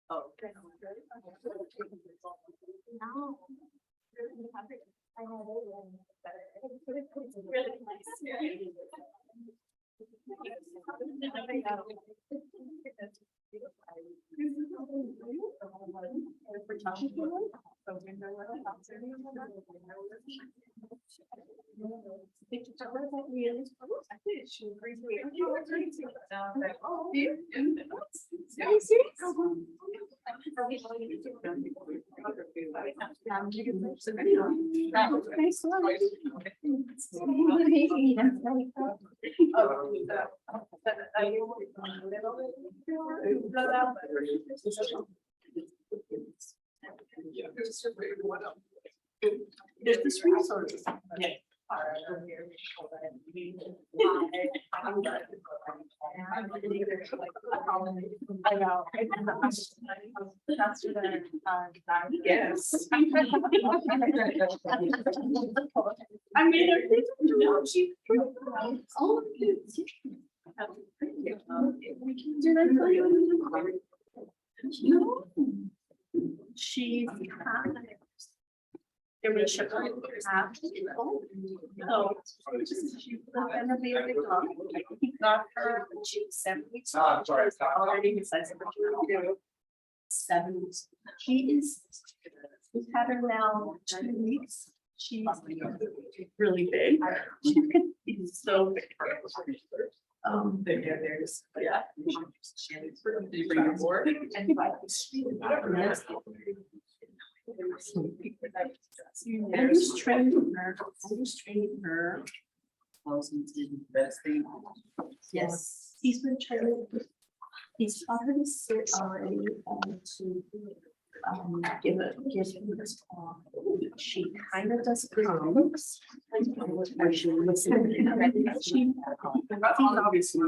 Oh, okay. No. I had really nice. There's this resource. Yeah. Yes. I mean, she. Oh, did I tell you? No. She's. Every show half. No. He got her when she was 7 weeks old. Already the size of her. 7 weeks. She is. We've had her now 2 weeks. She's really big. She could be so big. There's yeah. Did you bring your board? And I'm just training her. Yes, he's been training. He's taught her to sit already and to give this off. She kind of does comics. Where she listens. She obviously.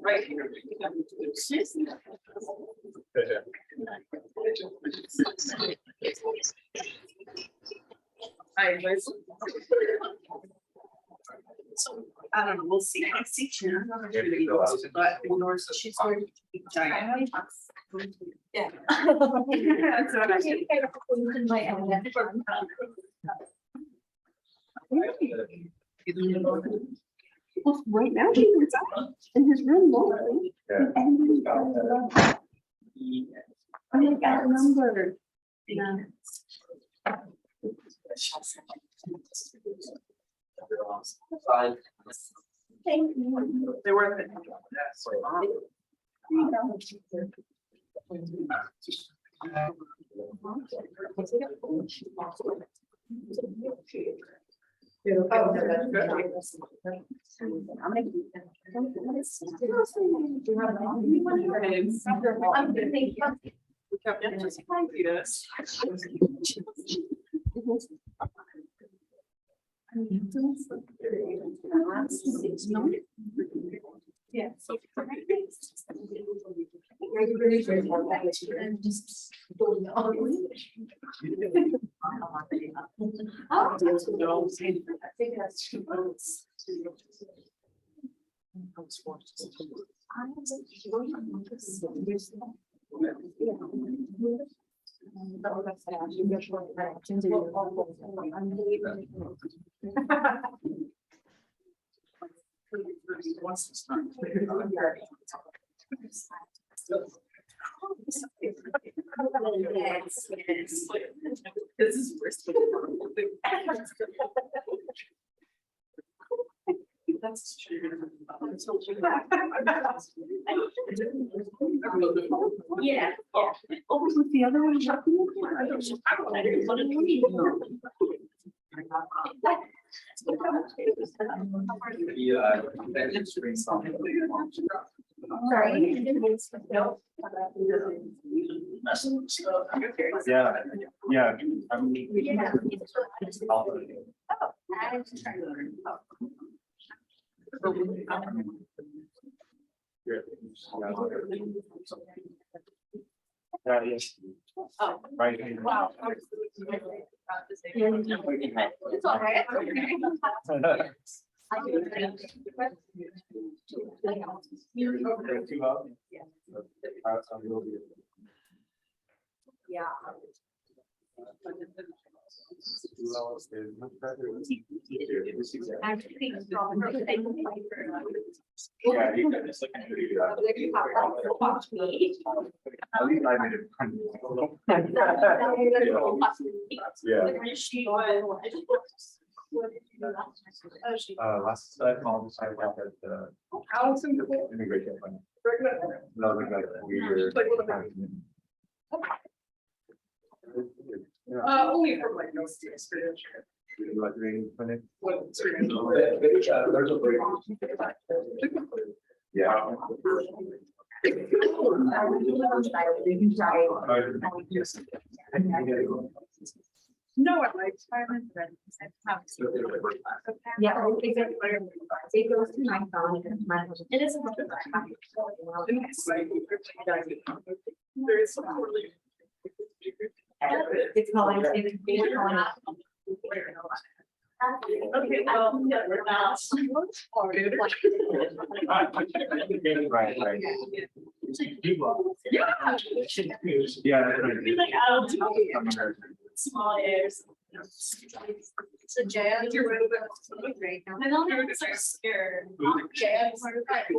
Right here. I don't know, we'll see. I see Chen, but she's going to be giant. Yeah. That's what I did. Well, right now he was out in his room locally. And I got a number. Yeah. Thank you. They were. Yeah. This is worse. That's true. Yeah. Oh, was the other one? Sorry. Yeah. Yes. Oh. Right. Wow. It's all right. Yeah. Last call, I got that immigration plan. No, like weird. Only from like no experience. Like reading clinic. Yeah. No, I like Simon. Yeah. It goes to my phone. It is. It's calling. Okay, well, Right. Small airs. So Jan, you're right about great. I don't know, I'm so scared. Jan,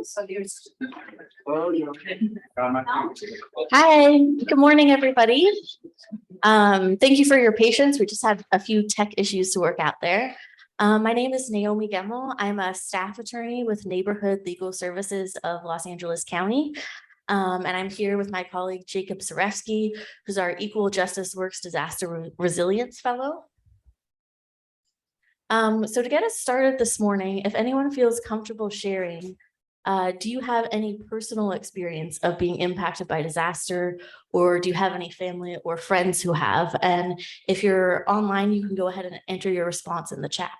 so there's. Hi, good morning, everybody. Thank you for your patience. We just had a few tech issues to work out there. My name is Naomi Gemmel. I'm a staff attorney with Neighborhood Legal Services of Los Angeles County. And I'm here with my colleague Jacob Zarefsky, who's our Equal Justice Works Disaster Resilience Fellow. So to get us started this morning, if anyone feels comfortable sharing, do you have any personal experience of being impacted by disaster, or do you have any family or friends who have? And if you're online, you can go ahead and enter your response in the chat.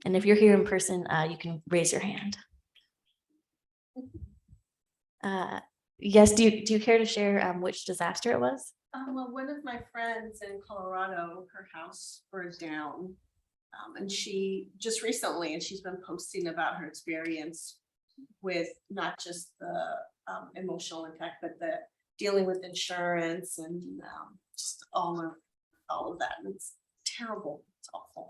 And if you're here in person, you can raise your hand. Yes, do you care to share which disaster it was? Well, one of my friends in Colorado, her house burned down. And she just recently, and she's been posting about her experience with not just the emotional impact, but the dealing with insurance and just all of that. And it's terrible. It's awful.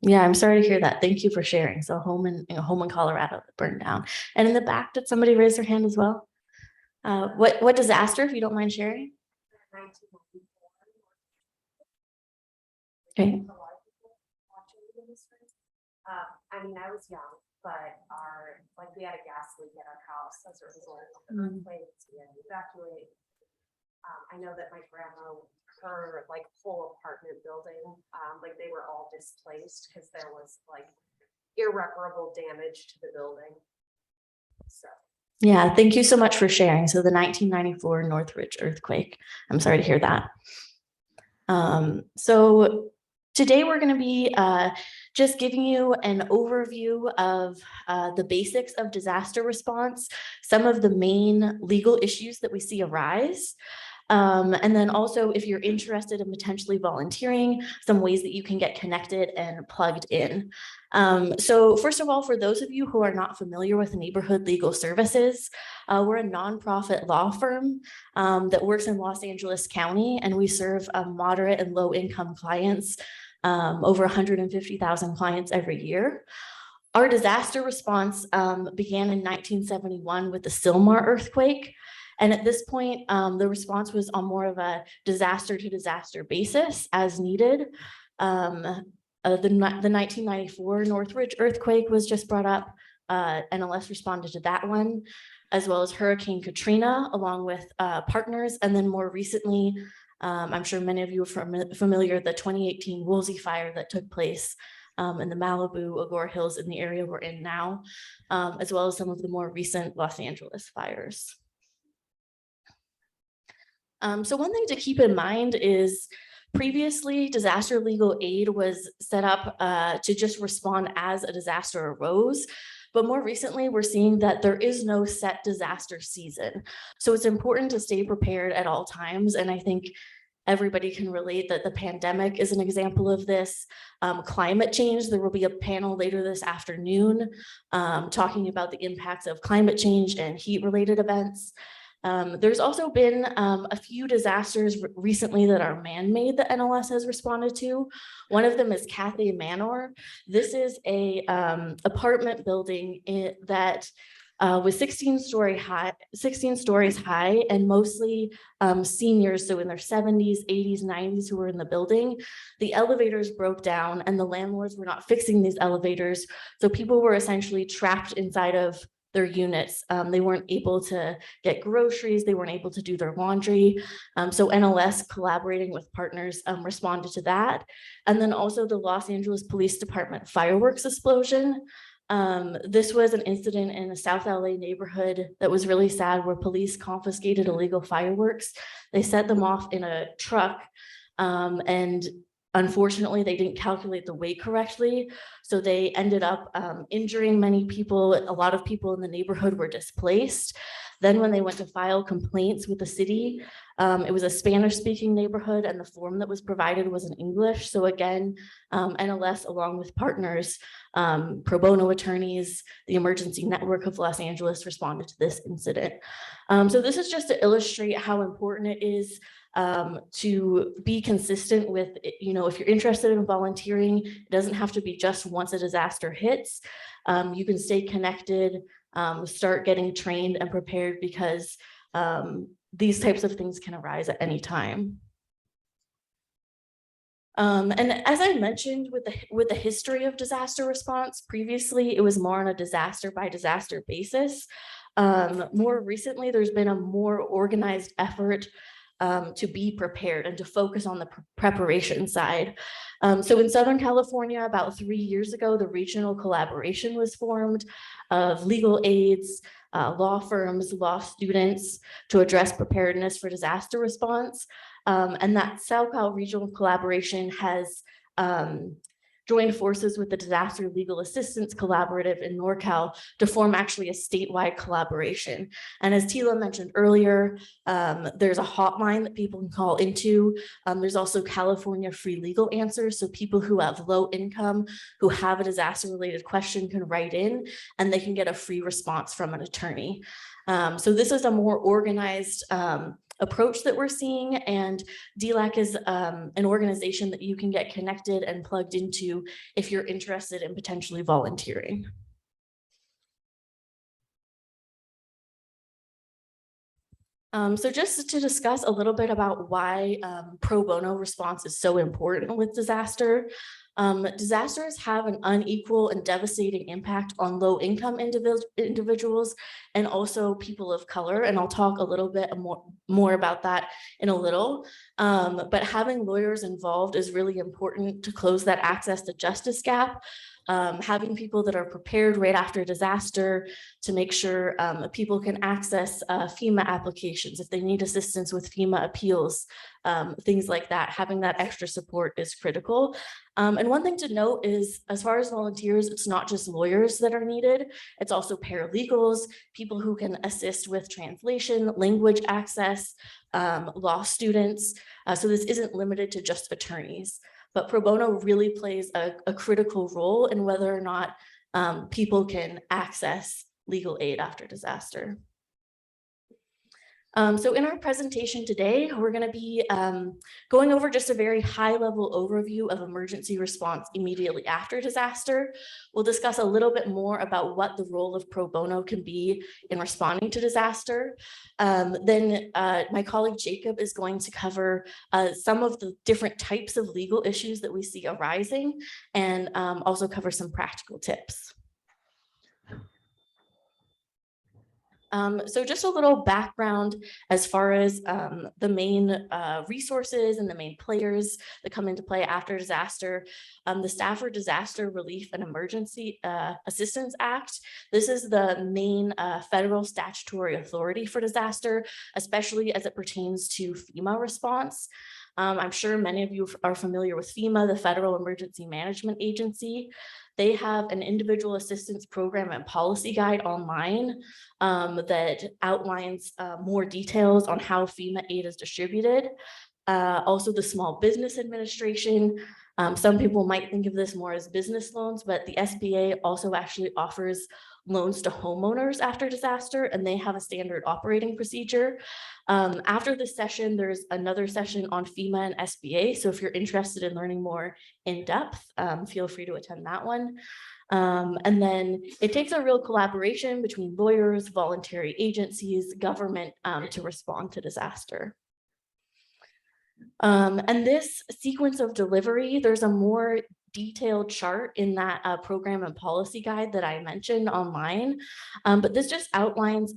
Yeah, I'm sorry to hear that. Thank you for sharing. So home in Colorado that burned down. And in the back, did somebody raise their hand as well? What disaster, if you don't mind sharing? Okay. I mean, I was young, but we had a gas leak at our house as a result of the earthquakes. We had to evacuate. I know that my grandma, her whole apartment building, they were all displaced because there was irreparable damage to the building. So. Yeah, thank you so much for sharing. So the 1994 Northridge earthquake. I'm sorry to hear that. So today we're going to be just giving you an overview of the basics of disaster response, some of the main legal issues that we see arise. And then also, if you're interested in potentially volunteering, some ways that you can get connected and plugged in. So first of all, for those of you who are not familiar with Neighborhood Legal Services, we're a nonprofit law firm that works in Los Angeles County, and we serve moderate and low income clients, over 150,000 clients every year. Our disaster response began in 1971 with the Sylmar earthquake. And at this point, the response was on more of a disaster to disaster basis as needed. The 1994 Northridge earthquake was just brought up. NLS responded to that one, as well as Hurricane Katrina, along with partners. And then more recently, I'm sure many of you are familiar, the 2018 Woolsey fire that took place in the Malibu, Agora Hills, in the area we're in now, as well as some of the more recent Los Angeles fires. So one thing to keep in mind is previously disaster legal aid was set up to just respond as a disaster arose. But more recently, we're seeing that there is no set disaster season. So it's important to stay prepared at all times. And I think everybody can relate that the pandemic is an example of this. Climate change, there will be a panel later this afternoon talking about the impacts of climate change and heat-related events. There's also been a few disasters recently that are man-made that NLS has responded to. One of them is Cathay Manor. This is a apartment building that was 16 stories high, and mostly seniors, so in their 70s, 80s, 90s, who were in the building. The elevators broke down and the landlords were not fixing these elevators. So people were essentially trapped inside of their units. They weren't able to get groceries. They weren't able to do their laundry. So NLS, collaborating with partners, responded to that. And then also the Los Angeles Police Department fireworks explosion. This was an incident in a South LA neighborhood that was really sad, where police confiscated illegal fireworks. They set them off in a truck, and unfortunately, they didn't calculate the weight correctly. So they ended up injuring many people. A lot of people in the neighborhood were displaced. Then when they went to file complaints with the city, it was a Spanish-speaking neighborhood, and the form that was provided was in English. So again, NLS, along with partners, Pro Bono attorneys, the Emergency Network of Los Angeles, responded to this incident. So this is just to illustrate how important it is to be consistent with, if you're interested in volunteering, it doesn't have to be just once a disaster hits. You can stay connected, start getting trained and prepared, because these types of things can arise at any time. And as I mentioned, with the history of disaster response, previously it was more on a disaster by disaster basis. More recently, there's been a more organized effort to be prepared and to focus on the preparation side. So in Southern California, about 3 years ago, the regional collaboration was formed of legal aids, law firms, law students, to address preparedness for disaster response. And that SoCal regional collaboration has joined forces with the Disaster Legal Assistance Collaborative in NorCal to form actually a statewide collaboration. And as Tila mentioned earlier, there's a hotline that people can call into. There's also California Free Legal Answers. So people who have low income, who have a disaster related question, can write in and they can get a free response from an attorney. So this is a more organized approach that we're seeing, and DLAC is an organization that you can get connected and plugged into if you're interested in potentially volunteering. So just to discuss a little bit about why pro bono response is so important with disaster. Disasters have an unequal and devastating impact on low-income individuals and also people of color. And I'll talk a little bit more about that in a little. But having lawyers involved is really important to close that access to justice gap. Having people that are prepared right after disaster to make sure people can access FEMA applications if they need assistance with FEMA appeals, things like that. Having that extra support is critical. And one thing to note is, as far as volunteers, it's not just lawyers that are needed. It's also paralegals, people who can assist with translation, language access, law students. So this isn't limited to just attorneys. But pro bono really plays a critical role in whether or not people can access legal aid after disaster. So in our presentation today, we're going to be going over just a very high-level overview of emergency response immediately after disaster. We'll discuss a little bit more about what the role of pro bono can be in responding to disaster. Then my colleague Jacob is going to cover some of the different types of legal issues that we see arising, and also cover some practical tips. So just a little background as far as the main resources and the main players that come into play after disaster. The Stafford Disaster Relief and Emergency Assistance Act. This is the main federal statutory authority for disaster, especially as it pertains to FEMA response. I'm sure many of you are familiar with FEMA, the Federal Emergency Management Agency. They have an individual assistance program and policy guide online that outlines more details on how FEMA aid is distributed. Also the Small Business Administration. Some people might think of this more as business loans, but the SBA also actually offers loans to homeowners after disaster, and they have a standard operating procedure. After this session, there's another session on FEMA and SBA. So if you're interested in learning more in depth, feel free to attend that one. And then it takes a real collaboration between lawyers, voluntary agencies, government to respond to disaster. And this sequence of delivery, there's a more detailed chart in that program and policy guide that I mentioned online. But this just outlines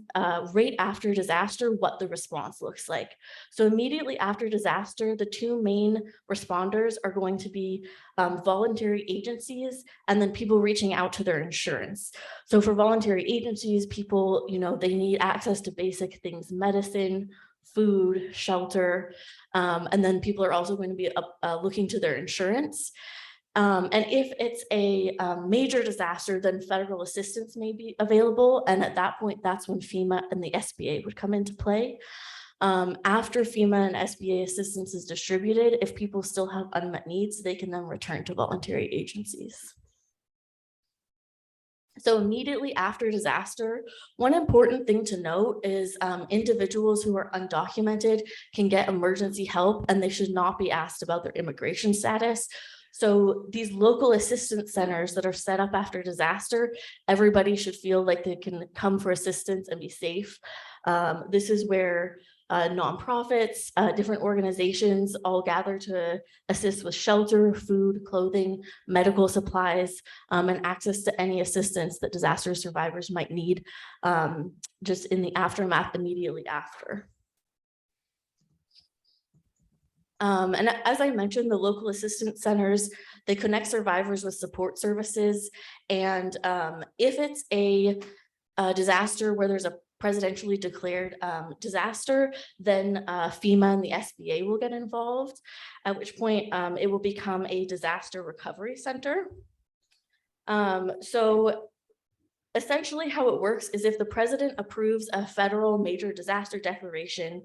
right after disaster what the response looks like. So immediately after disaster, the two main responders are going to be voluntary agencies and then people reaching out to their insurance. So for voluntary agencies, people, they need access to basic things, medicine, food, shelter, and then people are also going to be looking to their insurance. And if it's a major disaster, then federal assistance may be available. And at that point, that's when FEMA and the SBA would come into play. After FEMA and SBA assistance is distributed, if people still have unmet needs, they can then return to voluntary agencies. So immediately after disaster, one important thing to note is individuals who are undocumented can get emergency help, and they should not be asked about their immigration status. So these local assistance centers that are set up after disaster, everybody should feel like they can come for assistance and be safe. This is where nonprofits, different organizations all gather to assist with shelter, food, clothing, medical supplies, and access to any assistance that disaster survivors might need just in the aftermath immediately after. And as I mentioned, the local assistance centers, they connect survivors with support services. And if it's a disaster where there's a presidentially declared disaster, then FEMA and the SBA will get involved, at which point it will become a disaster recovery center. So essentially how it works is if the president approves a federal major disaster declaration,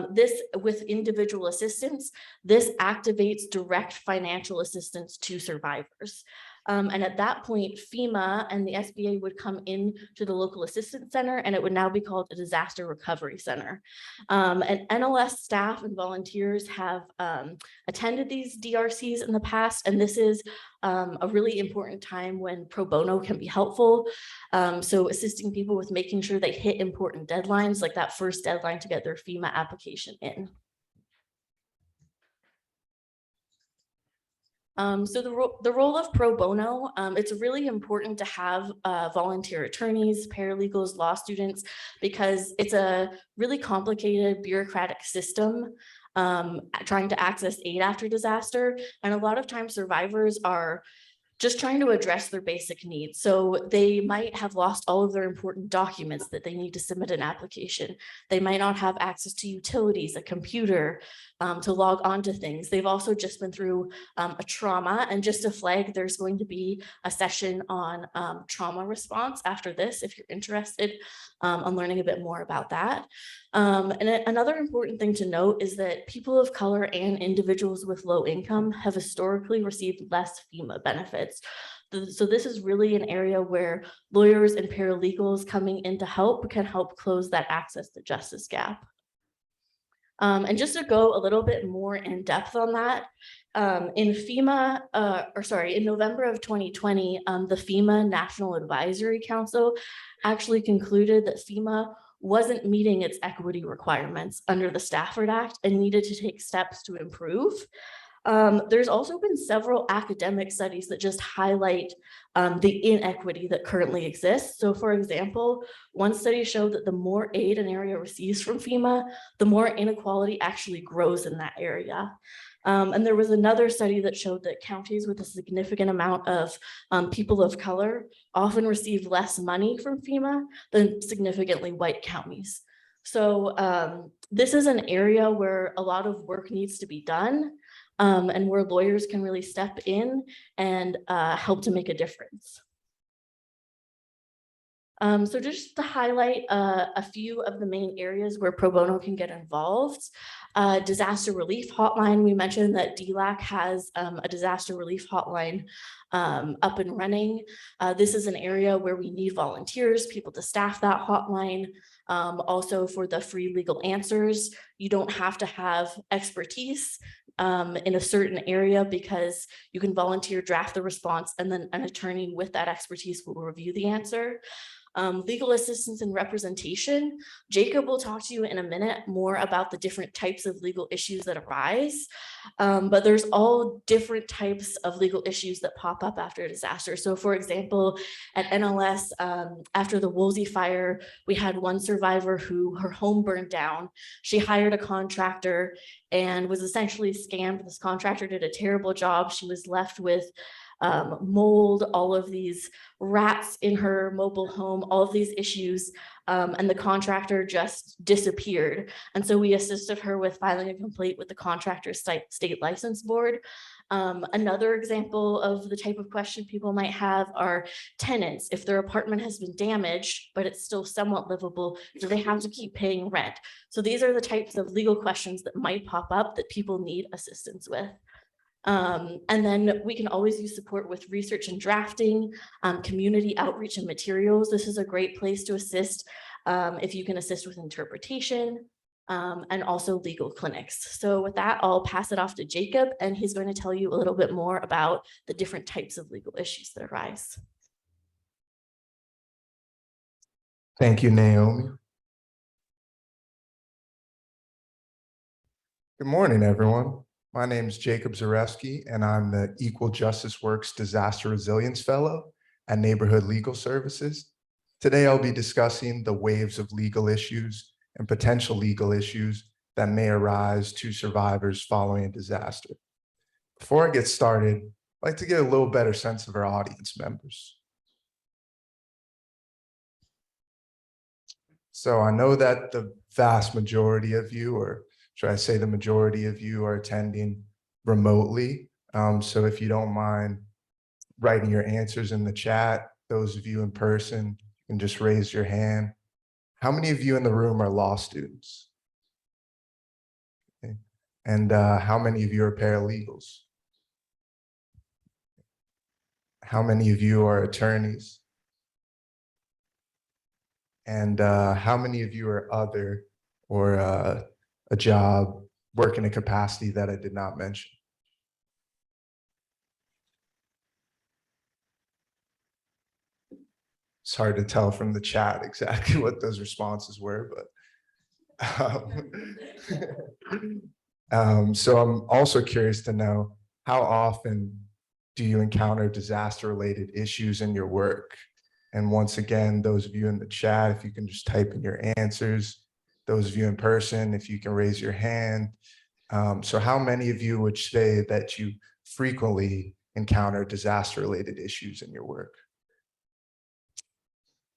this with individual assistance, this activates direct financial assistance to survivors. And at that point, FEMA and the SBA would come in to the local assistance center, and it would now be called a disaster recovery center. And NLS staff and volunteers have attended these DRCs in the past, and this is a really important time when pro bono can be helpful. So assisting people with making sure they hit important deadlines, like that first deadline to get their FEMA application in. So the role of pro bono, it's really important to have volunteer attorneys, paralegals, law students, because it's a really complicated bureaucratic system trying to access aid after disaster. And a lot of times survivors are just trying to address their basic needs. So they might have lost all of their important documents that they need to submit an application. They might not have access to utilities, a computer, to log on to things. They've also just been through a trauma, and just to flag, there's going to be a session on trauma response after this, if you're interested on learning a bit more about that. And another important thing to note is that people of color and individuals with low income have historically received less FEMA benefits. So this is really an area where lawyers and paralegals coming in to help can help close that access to justice gap. And just to go a little bit more in depth on that, in FEMA, in November of 2020, the FEMA National Advisory Council actually concluded that FEMA wasn't meeting its equity requirements under the Stafford Act and needed to take steps to improve. There's also been several academic studies that just highlight the inequity that currently exists. So for example, one study showed that the more aid an area receives from FEMA, the more inequality actually grows in that area. And there was another study that showed that counties with a significant amount of people of color often receive less money from FEMA than significantly white counties. So this is an area where a lot of work needs to be done. And where lawyers can really step in and help to make a difference. So just to highlight a few of the main areas where pro bono can get involved. Disaster relief hotline, we mentioned that DLAC has a disaster relief hotline up and running. This is an area where we need volunteers, people to staff that hotline. Also for the free legal answers, you don't have to have expertise in a certain area because you can volunteer, draft the response, and then an attorney with that expertise will review the answer. Legal assistance and representation. Jacob will talk to you in a minute more about the different types of legal issues that arise, but there's all different types of legal issues that pop up after a disaster. So for example, at NLS, after the Woolsey fire, we had one survivor who her home burned down. She hired a contractor and was essentially scammed. This contractor did a terrible job. She was left with mold, all of these rats in her mobile home, all of these issues, and the contractor just disappeared. And so we assisted her with filing a complaint with the contractor's state license board. Another example of the type of question people might have are tenants. If their apartment has been damaged, but it's still somewhat livable, do they have to keep paying rent? So these are the types of legal questions that might pop up that people need assistance with. And then we can always use support with research and drafting, community outreach and materials. This is a great place to assist if you can assist with interpretation and also legal clinics. So with that, I'll pass it off to Jacob, and he's going to tell you a little bit more about the different types of legal issues that arise. Thank you, Naomi. Good morning, everyone. My name is Jacob Zareski, and I'm the Equal Justice Works Disaster Resilience Fellow at Neighborhood Legal Services. Today, I'll be discussing the waves of legal issues and potential legal issues that may arise to survivors following a disaster. Before I get started, I'd like to get a little better sense of our audience members. So I know that the vast majority of you, or should I say the majority of you, are attending remotely. So if you don't mind writing your answers in the chat, those of you in person can just raise your hand. How many of you in the room are law students? Okay. And how many of you are paralegals? How many of you are attorneys? And how many of you are other or a job, work in a capacity that I did not mention? It's hard to tell from the chat exactly what those responses were, but so I'm also curious to know, how often do you encounter disaster-related issues in your work? And once again, those of you in the chat, if you can just type in your answers. Those of you in person, if you can raise your hand. So how many of you would say that you frequently encounter disaster-related issues in your work?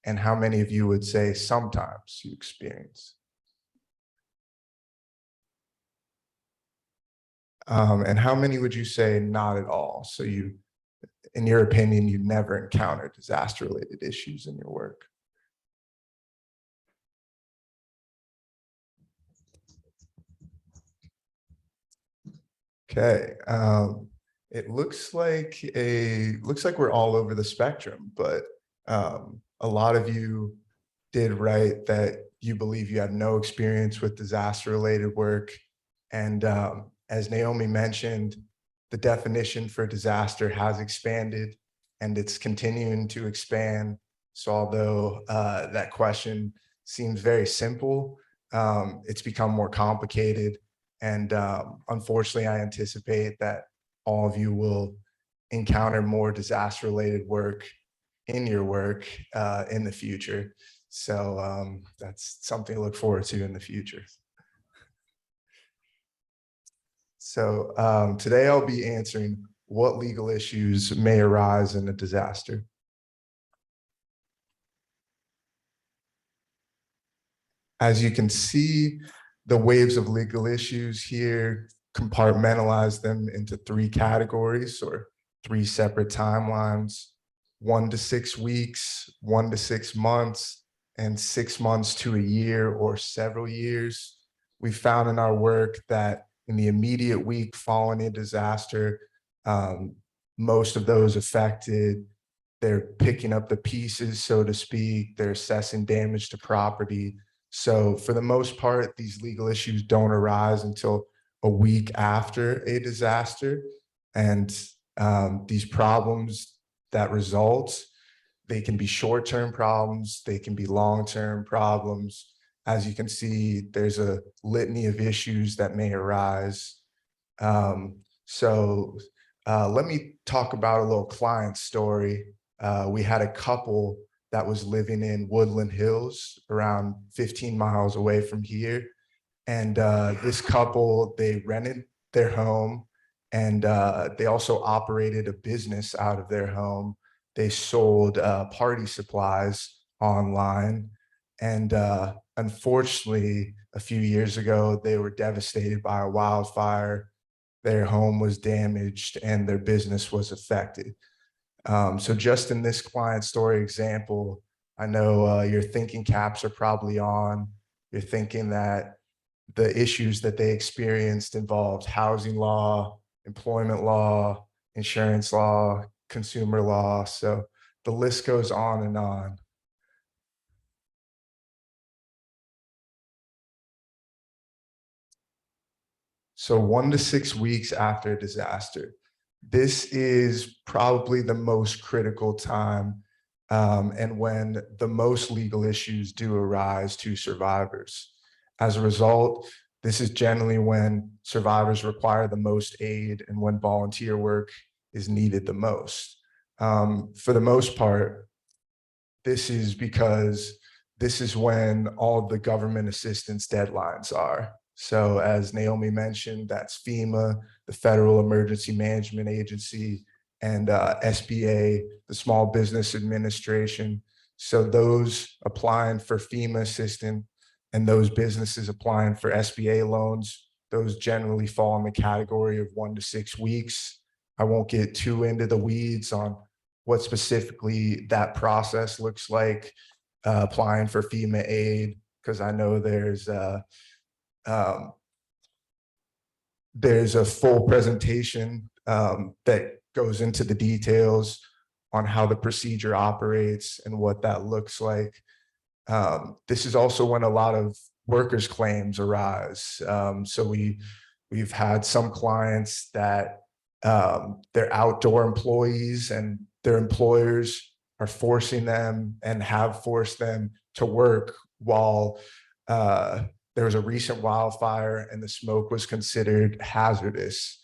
And how many of you would say sometimes you experience? And how many would you say not at all? So you, in your opinion, you never encounter disaster-related issues in your work? Okay, it looks like we're all over the spectrum, but a lot of you did write that you believe you have no experience with disaster-related work. And as Naomi mentioned, the definition for disaster has expanded and it's continuing to expand. So although that question seems very simple, it's become more complicated. And unfortunately, I anticipate that all of you will encounter more disaster-related work in your work in the future. So that's something to look forward to in the future. So today I'll be answering what legal issues may arise in a disaster. As you can see, the waves of legal issues here compartmentalize them into 3 categories or 3 separate timelines: 1 to 6 weeks, 1 to 6 months, and 6 months to a year or several years. We found in our work that in the immediate week following a disaster, most of those affected, they're picking up the pieces, so to speak, they're assessing damage to property. So for the most part, these legal issues don't arise until a week after a disaster. And these problems that result, they can be short-term problems, they can be long-term problems. As you can see, there's a litany of issues that may arise. Let me talk about a little client story. We had a couple that was living in Woodland Hills, around 15 miles away from here. And this couple, they rented their home and they also operated a business out of their home. They sold party supplies online. And unfortunately, a few years ago, they were devastated by a wildfire. Their home was damaged and their business was affected. So just in this client story example, I know your thinking caps are probably on. You're thinking that the issues that they experienced involved housing law, employment law, insurance law, consumer law. So the list goes on and on. So 1 to 6 weeks after a disaster. This is probably the most critical time and when the most legal issues do arise to survivors. As a result, this is generally when survivors require the most aid and when volunteer work is needed the most. For the most part, this is because this is when all of the government assistance deadlines are. So as Naomi mentioned, that's FEMA, the Federal Emergency Management Agency, and SBA, the Small Business Administration. So those applying for FEMA assistance and those businesses applying for SBA loans, those generally fall in the category of 1 to 6 weeks. I won't get too into the weeds on what specifically that process looks like applying for FEMA aid, because I know there's a full presentation that goes into the details on how the procedure operates and what that looks like. This is also when a lot of workers' claims arise. So we've had some clients that they're outdoor employees and their employers are forcing them and have forced them to work while there was a recent wildfire and the smoke was considered hazardous.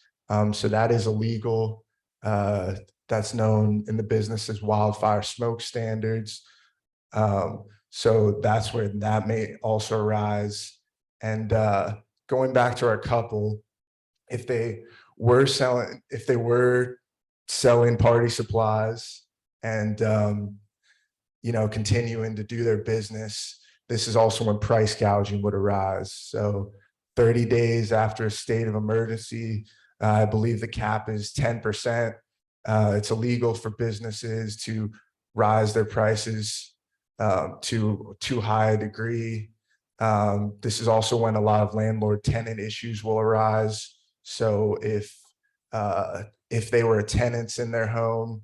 So that is illegal. That's known in the business as wildfire smoke standards. So that's where that may also arise. And going back to our couple, if they were selling party supplies and continuing to do their business, this is also when price gouging would arise. So 30 days after a state of emergency, I believe the cap is 10%. It's illegal for businesses to rise their prices to too high a degree. This is also when a lot of landlord-tenant issues will arise. So if they were tenants in their home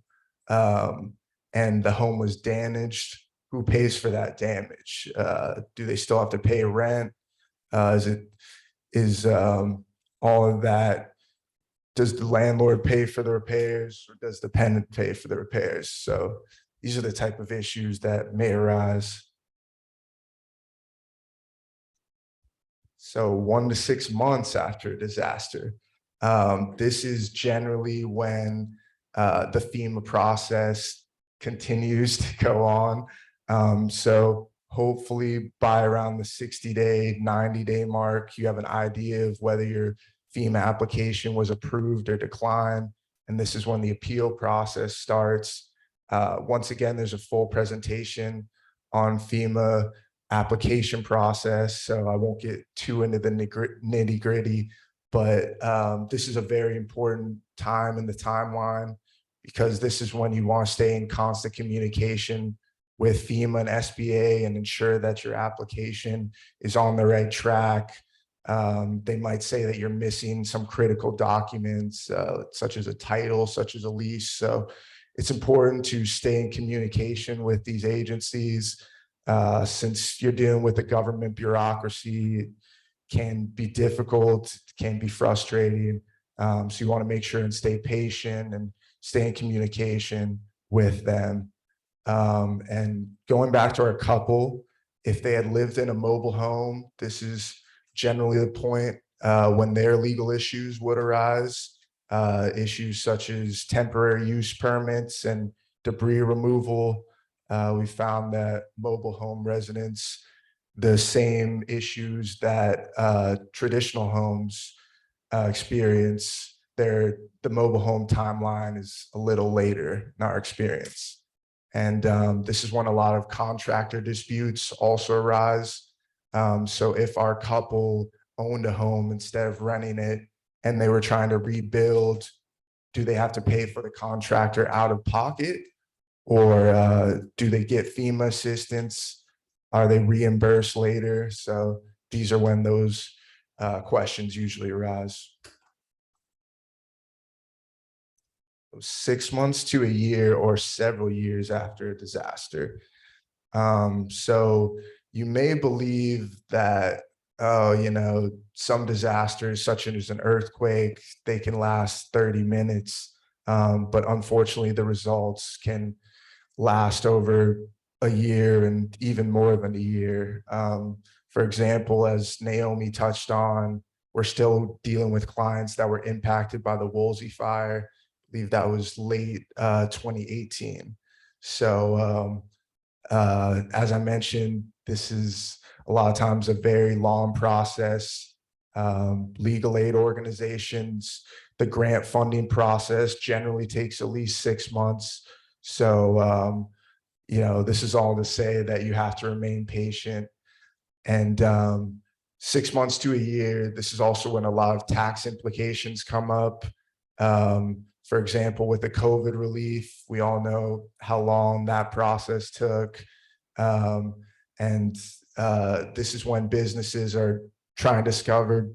and the home was damaged, who pays for that damage? Do they still have to pay rent? Is all of that, does the landlord pay for the repairs, or does the tenant pay for the repairs? So these are the type of issues that may arise. So 1 to 6 months after a disaster. This is generally when the FEMA process continues to go on. So hopefully by around the 60-day, 90-day mark, you have an idea of whether your FEMA application was approved or declined. And this is when the appeal process starts. Once again, there's a full presentation on FEMA application process, so I won't get too into the nitty gritty, but this is a very important time in the timeline, because this is when you want to stay in constant communication with FEMA and SBA and ensure that your application is on the right track. They might say that you're missing some critical documents, such as a title, such as a lease. So it's important to stay in communication with these agencies. Since you're dealing with a government bureaucracy, it can be difficult, can be frustrating. So you want to make sure and stay patient and stay in communication with them. And going back to our couple, if they had lived in a mobile home, this is generally the point when their legal issues would arise. Issues such as temporary use permits and debris removal. We found that mobile home residents, the same issues that traditional homes experience, the mobile home timeline is a little later in our experience. And this is when a lot of contractor disputes also arise. So if our couple owned a home instead of renting it and they were trying to rebuild, do they have to pay for the contractor out of pocket? Or do they get FEMA assistance? Are they reimbursed later? So these are when those questions usually arise. 6 months to a year or several years after a disaster. So you may believe that, some disasters such as an earthquake, they can last 30 minutes. But unfortunately, the results can last over a year and even more than a year. For example, as Naomi touched on, we're still dealing with clients that were impacted by the Woolsey fire. I believe that was late 2018. So as I mentioned, this is a lot of times a very long process. Legal aid organizations, the grant funding process generally takes at least 6 months. So, this is all to say that you have to remain patient. And 6 months to a year, this is also when a lot of tax implications come up. For example, with the COVID relief, we all know how long that process took. And this is when businesses are trying to discover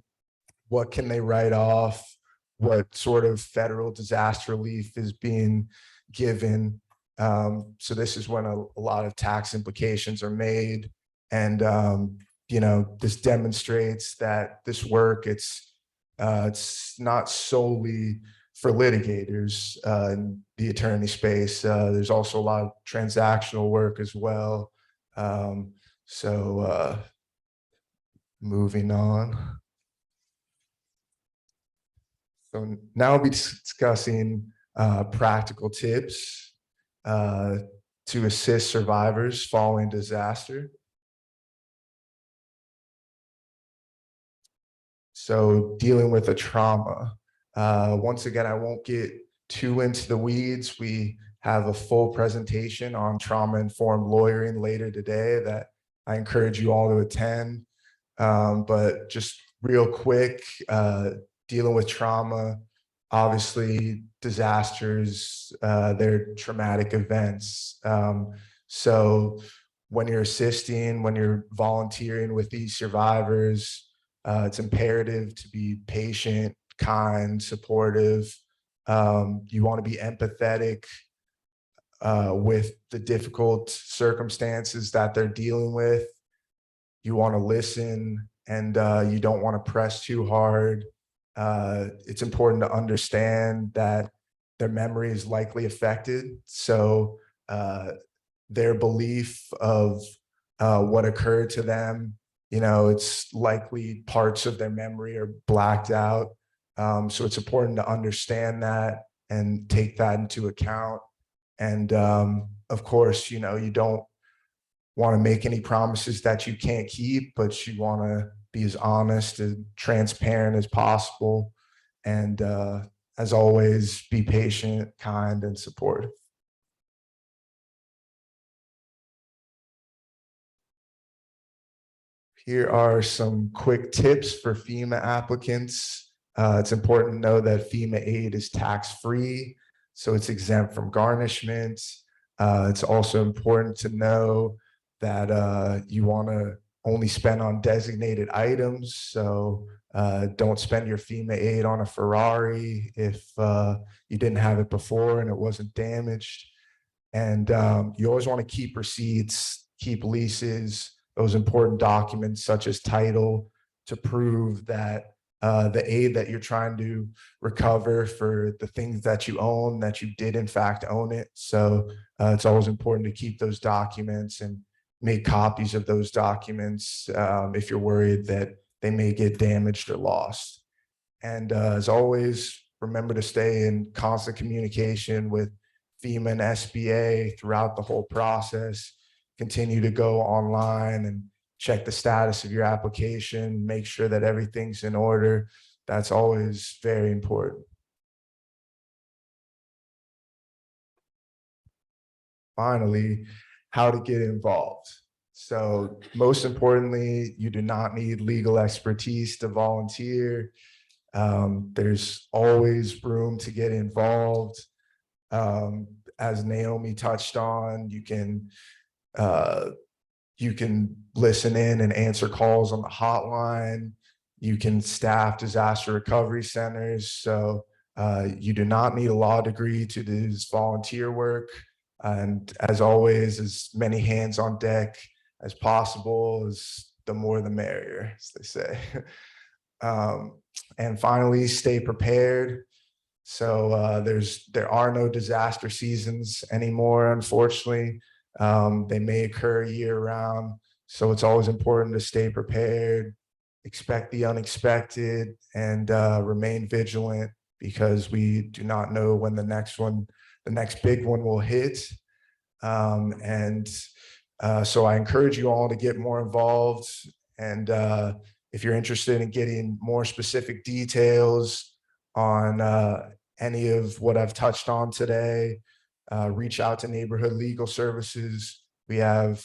what can they write off, what sort of federal disaster relief is being given. So this is when a lot of tax implications are made. And, this demonstrates that this work, it's not solely for litigators in the attorney space. There's also a lot of transactional work as well. So moving on. So now I'll be discussing practical tips to assist survivors following disaster. So dealing with a trauma. Once again, I won't get too into the weeds. We have a full presentation on trauma-informed lawyering later today that I encourage you all to attend. But just real quick, dealing with trauma, obviously disasters, they're traumatic events. So when you're assisting, when you're volunteering with these survivors, it's imperative to be patient, kind, supportive. You want to be empathetic. with the difficult circumstances that they're dealing with. You want to listen, and you don't want to press too hard. It's important to understand that their memory is likely affected. So their belief of what occurred to them, it's likely parts of their memory are blacked out. So it's important to understand that and take that into account. And of course, you don't want to make any promises that you can't keep, but you want to be as honest and transparent as possible. And as always, be patient, kind, and supportive. Here are some quick tips for FEMA applicants. It's important to know that FEMA aid is tax-free, so it's exempt from garnishment. It's also important to know that you want to only spend on designated items. So don't spend your FEMA aid on a Ferrari if you didn't have it before and it wasn't damaged. And you always want to keep receipts, keep leases, those important documents such as title to prove that the aid that you're trying to recover for the things that you own, that you did in fact own it. So it's always important to keep those documents and make copies of those documents if you're worried that they may get damaged or lost. And as always, remember to stay in constant communication with FEMA and SBA throughout the whole process. Continue to go online and check the status of your application, make sure that everything's in order. That's always very important. Finally, how to get involved. So most importantly, you do not need legal expertise to volunteer. There's always room to get involved. As Naomi touched on, you can listen in and answer calls on the hotline. You can staff disaster recovery centers. So you do not need a law degree to do this volunteer work. And as always, as many hands on deck as possible, is the more the merrier, as they say. And finally, stay prepared. So there are no disaster seasons anymore, unfortunately. They may occur year round. So it's always important to stay prepared, expect the unexpected, and remain vigilant, because we do not know when the next big one will hit. So I encourage you all to get more involved. And if you're interested in getting more specific details on any of what I've touched on today, reach out to Neighborhood Legal Services. We have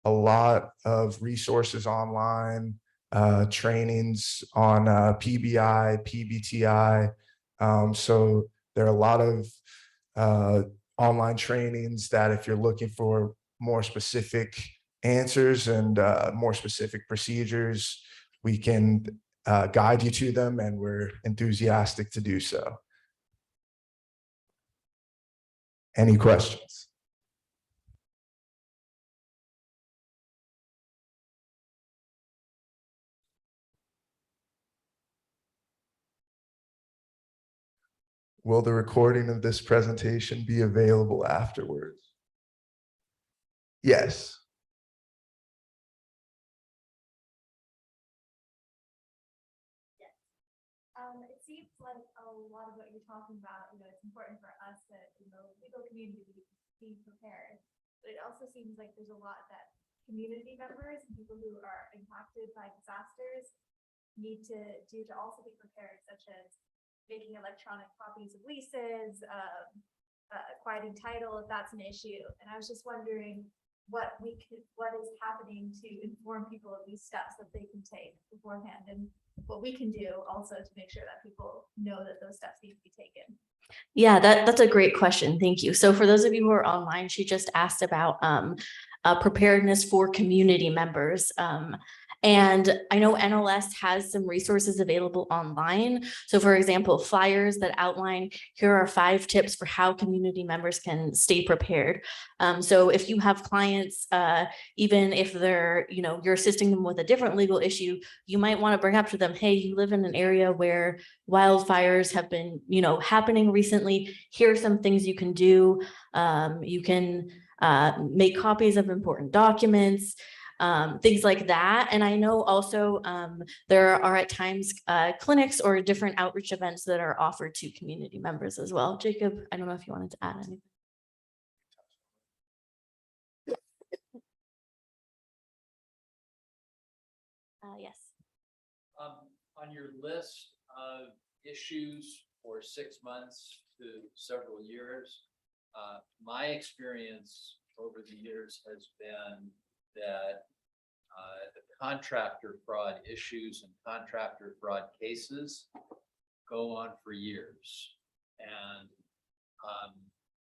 a lot of resources online, trainings on PBI, PBTI. So there are a lot of online trainings that if you're looking for more specific answers and more specific procedures, we can guide you to them, and we're enthusiastic to do so. Any questions? Will the recording of this presentation be available afterwards? Yes. It seems like a lot of what you're talking about, it's important for us that, legal community be prepared. But it also seems like there's a lot that community members and people who are impacted by disasters need to do to also be prepared, such as making electronic copies of leases, quieting title if that's an issue. And I was just wondering what is happening to inform people of these steps that they can take beforehand, and what we can do also to make sure that people know that those steps need to be taken. Yeah, that's a great question. Thank you. So for those of you who are online, she just asked about preparedness for community members. And I know NLS has some resources available online. So for example, flyers that outline, here are 5 tips for how community members can stay prepared. So if you have clients, even if they're, you're assisting them with a different legal issue, you might want to bring up to them, hey, you live in an area where wildfires have been, happening recently. Here are some things you can do. You can make copies of important documents, things like that. And I know also there are at times clinics or different outreach events that are offered to community members as well. Jacob, I don't know if you wanted to add anything. Yes. On your list of issues for 6 months to several years, my experience over the years has been that the contractor fraud issues and contractor fraud cases go on for years and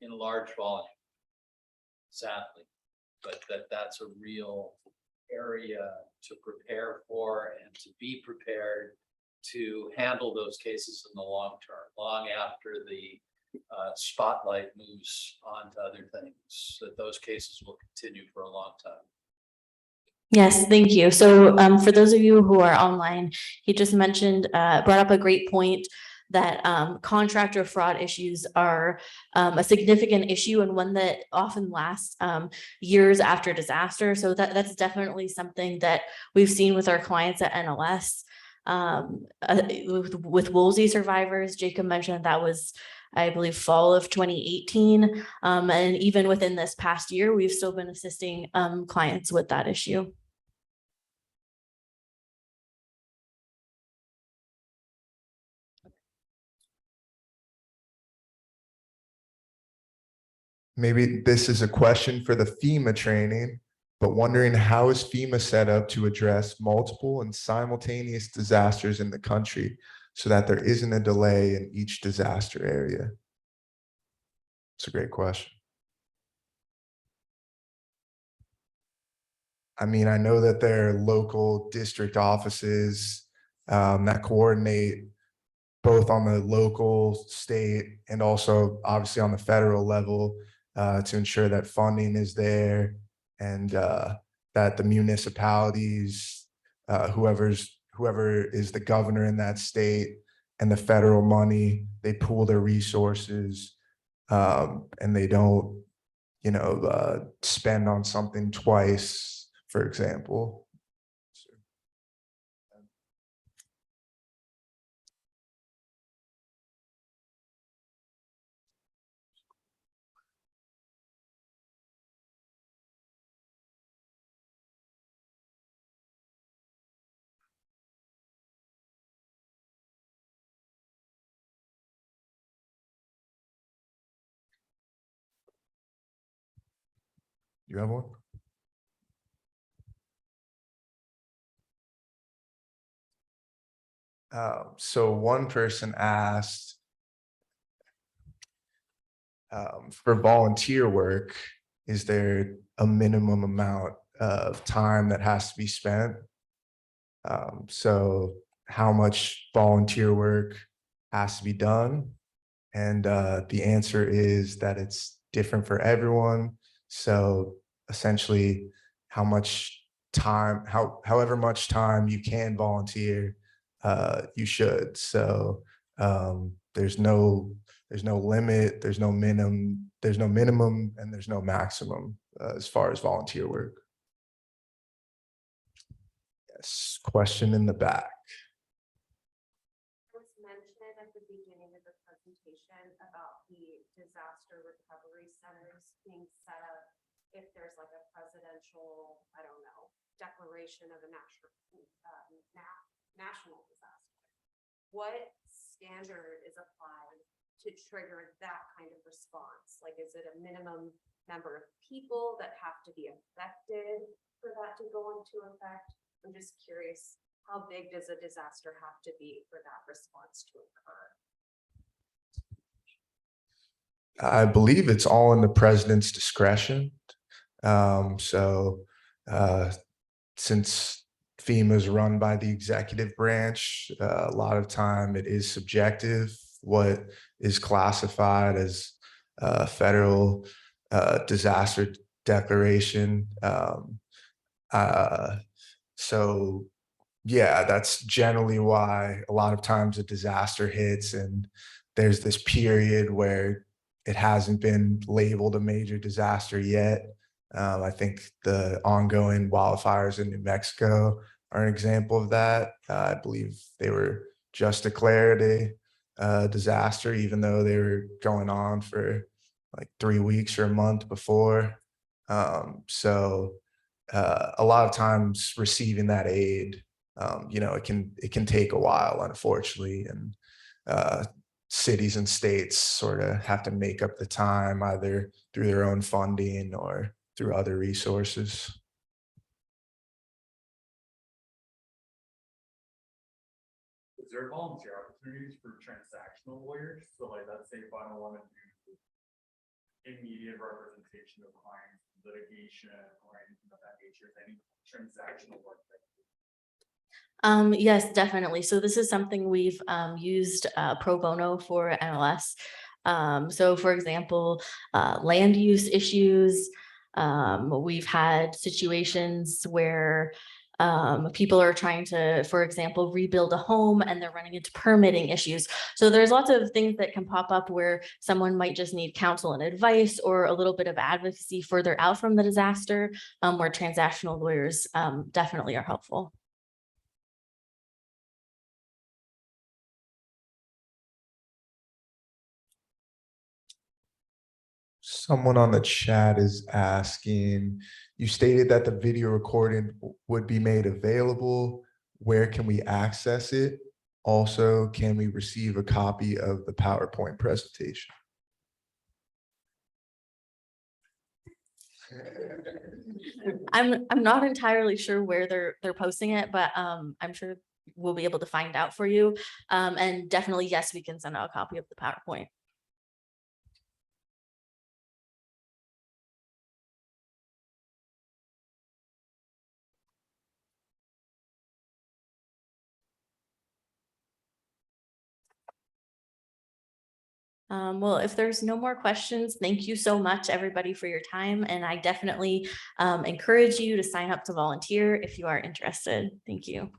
in large volume, sadly, but that's a real area to prepare for and to be prepared to handle those cases in the long term, long after the spotlight moves on to other things, that those cases will continue for a long time. Yes, thank you. So for those of you who are online, he just mentioned, brought up a great point that contractor fraud issues are a significant issue and one that often lasts years after disaster. So that's definitely something that we've seen with our clients at NLS. With Woolsey survivors, Jacob mentioned that was, I believe, fall of 2018. And even within this past year, we've still been assisting clients with that issue. Maybe this is a question for the FEMA training, but wondering how is FEMA set up to address multiple and simultaneous disasters in the country so that there isn't a delay in each disaster area? It's a great question. I mean, I know that there are local district offices that coordinate both on the local, state, and also obviously on the federal level to ensure that funding is there and that the municipalities, whoever is the governor in that state and the federal money, they pool their resources and they don't, spend on something twice, for example. You have one? So one person asked for volunteer work, is there a minimum amount of time that has to be spent? So how much volunteer work has to be done? And the answer is that it's different for everyone. So essentially however much time you can volunteer, you should. So there's no limit, there's no minimum, and there's no maximum as far as volunteer work. Yes, question in the back. It was mentioned at the beginning of the presentation about the disaster recovery centers being set up if there's like a presidential, I don't know, declaration of a national disaster. What standard is applied to trigger that kind of response? Like, is it a minimum number of people that have to be affected for that to go into effect? I'm just curious, how big does a disaster have to be for that response to occur? I believe it's all in the president's discretion. Since FEMA is run by the executive branch. A lot of time it is subjective, what is classified as federal disaster declaration. So yeah, that's generally why a lot of times a disaster hits and there's this period where it hasn't been labeled a major disaster yet. I think the ongoing wildfires in New Mexico are an example of that. I believe they were just declared a disaster, even though they were going on for like 3 weeks or a month before. A lot of times receiving that aid, it can take a while, unfortunately, and cities and states sort of have to make up the time either through their own funding or through other resources. Is there volunteer opportunities for transactional lawyers? So like, let's say if I don't want to do immediate representation of clients, litigation or anything of that nature, is any transactional work that Yes, definitely. So this is something we've used pro bono for NLS. So for example, land use issues. We've had situations where people are trying to, for example, rebuild a home and they're running into permitting issues. So there's lots of things that can pop up where someone might just need counsel and advice or a little bit of advocacy further out from the disaster, where transactional lawyers definitely are helpful. Someone on the chat is asking, you stated that the video recording would be made available. Where can we access it? Also, can we receive a copy of the PowerPoint presentation? I'm not entirely sure where they're posting it, but I'm sure we'll be able to find out for you. And definitely, yes, we can send out a copy of the PowerPoint. Well, if there's no more questions, thank you so much, everybody, for your time. And I definitely encourage you to sign up to volunteer if you are interested. Thank you.